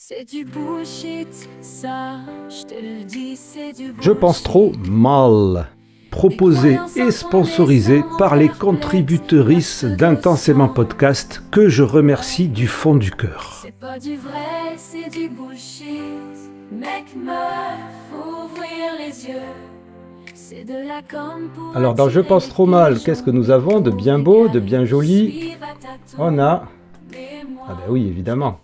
C'est du bullshit, ça, je te le dis, c'est du bullshit. Je pense trop mal. Proposé et sponsorisé par les contributrices d'Intensément Podcast que je remercie du fond du cœur. C'est pas du vrai, c'est du bullshit. Mec, meuf, faut ouvrir les yeux. C'est de la com pour Alors dans Je pense trop mal, qu'est-ce que nous avons de bien beau, de bien joli? On a... Ah ben oui, évidemment.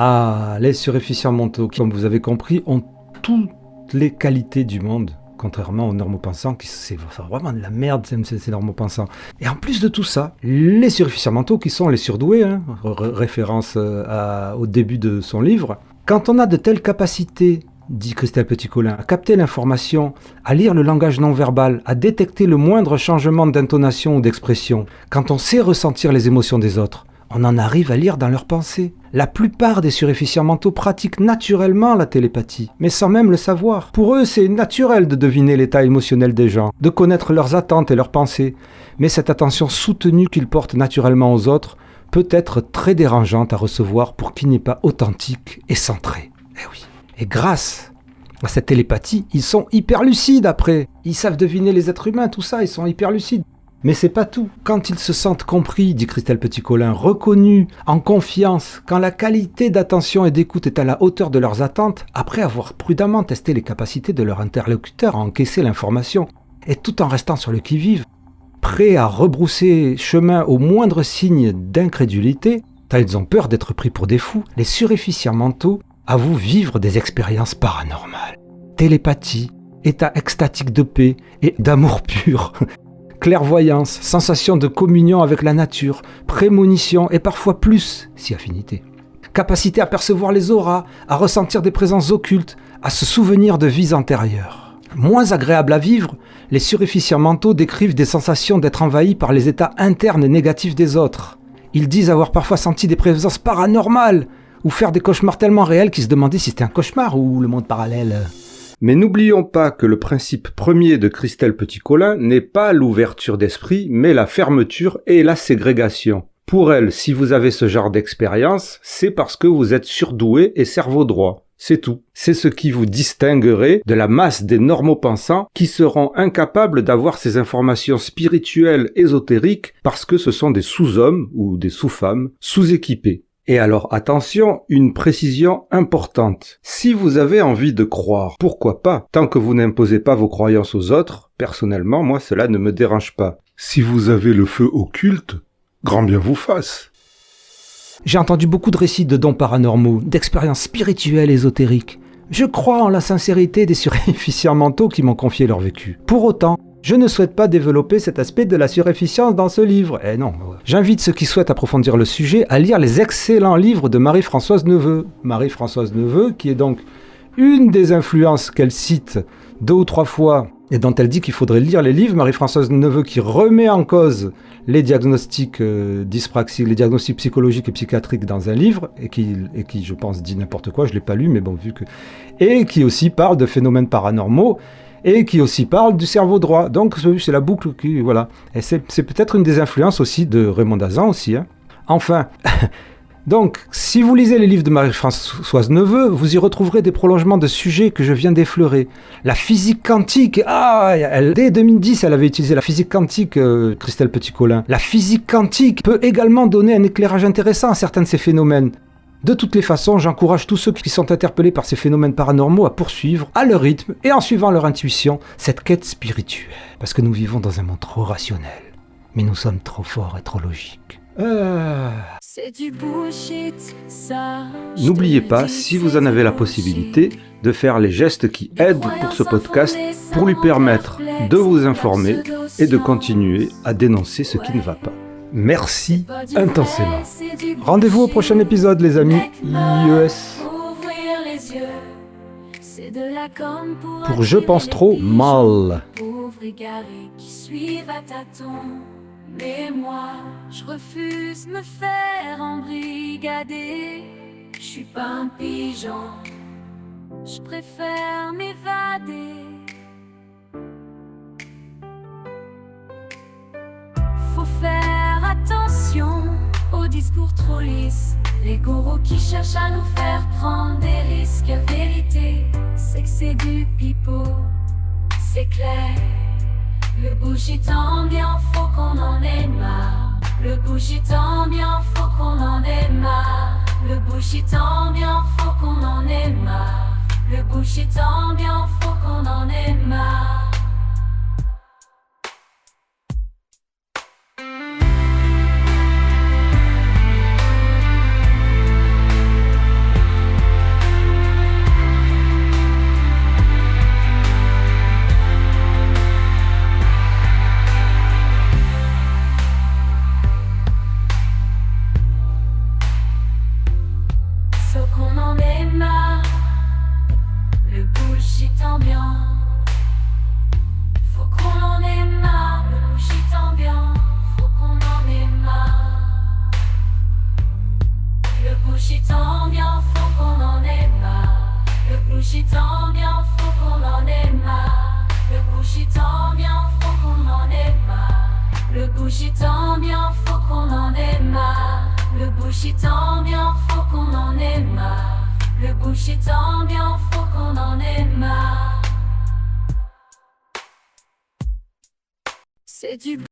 Ah, les suréfficients mentaux, qui, comme vous avez compris, ont toutes les qualités du monde. Contrairement aux normopensants, qui c'est vraiment de la merde, ces normopensants. Et en plus de tout ça, les suréfficients mentaux, qui sont les surdoués, référence au début de son livre, quand on a de telles capacités, dit Christelle Petit-Colin, à capter l'information, à lire le langage non-verbal, à détecter le moindre changement d'intonation ou d'expression, quand on sait ressentir les émotions des autres, on en arrive à lire dans leurs pensées. La plupart des suréfficients mentaux pratiquent naturellement la télépathie, mais sans même le savoir. Pour eux, c'est naturel de deviner l'état émotionnel des gens, de connaître leurs attentes et leurs pensées. Mais cette attention soutenue qu'ils portent naturellement aux autres peut être très dérangeante à recevoir pour qui n'est pas authentique et centré. Eh oui. Et grâce à cette télépathie, ils sont hyper lucides après. Ils savent deviner les êtres humains, tout ça, ils sont hyper lucides. Mais c'est pas tout. Quand ils se sentent compris, dit Christelle Petit-Colin, reconnus, en confiance, quand la qualité d'attention et d'écoute est à la hauteur de leurs attentes, après avoir prudemment testé les capacités de leur interlocuteur à encaisser l'information, et tout en restant sur le qui-vive, prêts à rebrousser chemin au moindre signe d'incrédulité, tant ils ont peur d'être pris pour des fous, les suréfficients mentaux avouent vivre des expériences paranormales. Télépathie, état extatique de paix et d'amour pur. Clairvoyance, sensation de communion avec la nature, prémonition et parfois plus, si affinité. Capacité à percevoir les auras, à ressentir des présences occultes, à se souvenir de vies antérieures. Moins agréables à vivre, les suréfficients mentaux décrivent des sensations d'être envahis par les états internes et négatifs des autres. Ils disent avoir parfois senti des présences paranormales ou faire des cauchemars tellement réels qu'ils se demandaient si c'était un cauchemar ou le monde parallèle. Mais n'oublions pas que le principe premier de Christelle Petit-Colin n'est pas l'ouverture d'esprit, mais la fermeture et la ségrégation. Pour elle, si vous avez ce genre d'expérience, c'est parce que vous êtes surdoué et cerveau droit. C'est tout. C'est ce qui vous distinguerait de la masse des normopensants qui seront incapables d'avoir ces informations spirituelles ésotériques parce que ce sont des sous-hommes ou des sous-femmes sous-équipés. Et alors attention, une précision importante. Si vous avez envie de croire, pourquoi pas? Tant que vous n'imposez pas vos croyances aux autres, personnellement, moi cela ne me dérange pas. Si vous avez le feu occulte, grand bien vous fasse. J'ai entendu beaucoup de récits de dons paranormaux, d'expériences spirituelles ésotériques. Je crois en la sincérité des suréfficients mentaux qui m'ont confié leur vécu. Pour autant, je ne souhaite pas développer cet aspect de la suréfficience dans ce livre. Eh non. J'invite ceux qui souhaitent approfondir le sujet à lire les excellents livres de Marie-Françoise Neveu. Marie-Françoise Neveu, qui est donc une des influences qu'elle cite 2 ou 3 fois et dont elle dit qu'il faudrait lire les livres. Marie-Françoise Neveu qui remet en cause les diagnostics dyspraxiques, les diagnostics psychologiques et psychiatriques dans un livre et qui je pense, dit n'importe quoi, je ne l'ai pas lu, mais bon, vu que... Et qui aussi parle de phénomènes paranormaux et qui aussi parle du cerveau droit. Donc c'est la boucle qui... Voilà. Et c'est peut-être une des influences aussi de Raymond Dazan aussi. Enfin... Donc, si vous lisez les livres de Marie-Françoise Neveu, vous y retrouverez des prolongements de sujets que je viens d'effleurer. La physique quantique, dès 2010, elle avait utilisé la physique quantique, Christelle Petit-Colin. La physique quantique peut également donner un éclairage intéressant à certains de ces phénomènes. De toutes les façons, j'encourage tous ceux qui sont interpellés par ces phénomènes paranormaux à poursuivre, à leur rythme et en suivant leur intuition, cette quête spirituelle. Parce que nous vivons dans un monde trop rationnel, mais nous sommes trop forts et trop logiques. C'est du bullshit, ça. N'oubliez pas, si vous en avez la possibilité, de faire les gestes qui aident pour ce podcast, pour lui permettre de vous informer et de continuer à dénoncer ce qui ne va pas. Merci intensément. Rendez-vous au prochain épisode, les amis. IES. Pour Je pense trop mal. Mais moi, je refuse me faire embrigader. Je suis pas un pigeon, je préfère m'évader. Faut faire attention aux discours trop lisses, les gourous qui cherchent à nous faire prendre c'est du pipeau, c'est clair. Le bougie ambiant, faut qu'on en ait marre. Le bougie ambiant, faut qu'on en ait marre. Le bougie ambiant, faut qu'on en ait marre. Le bougie ambiant, faut qu'on en ait marre. Faut qu'on en ait marre. Le bullshit ambiant. Faut qu'on en ait marre. Le bullshit ambiant. Faut qu'on en ait marre. Le bullshit ambiant. Faut qu'on en ait marre. Le bullshit ambiant. Faut qu'on en ait marre. Le bullshit ambiant. Faut qu'on en ait marre. Le bullshit ambiant. Faut qu'on en ait marre. Le bullshit ambiant, faut qu'on en ait marre. Le bullshit ambiant, faut qu'on en ait marre. C'est du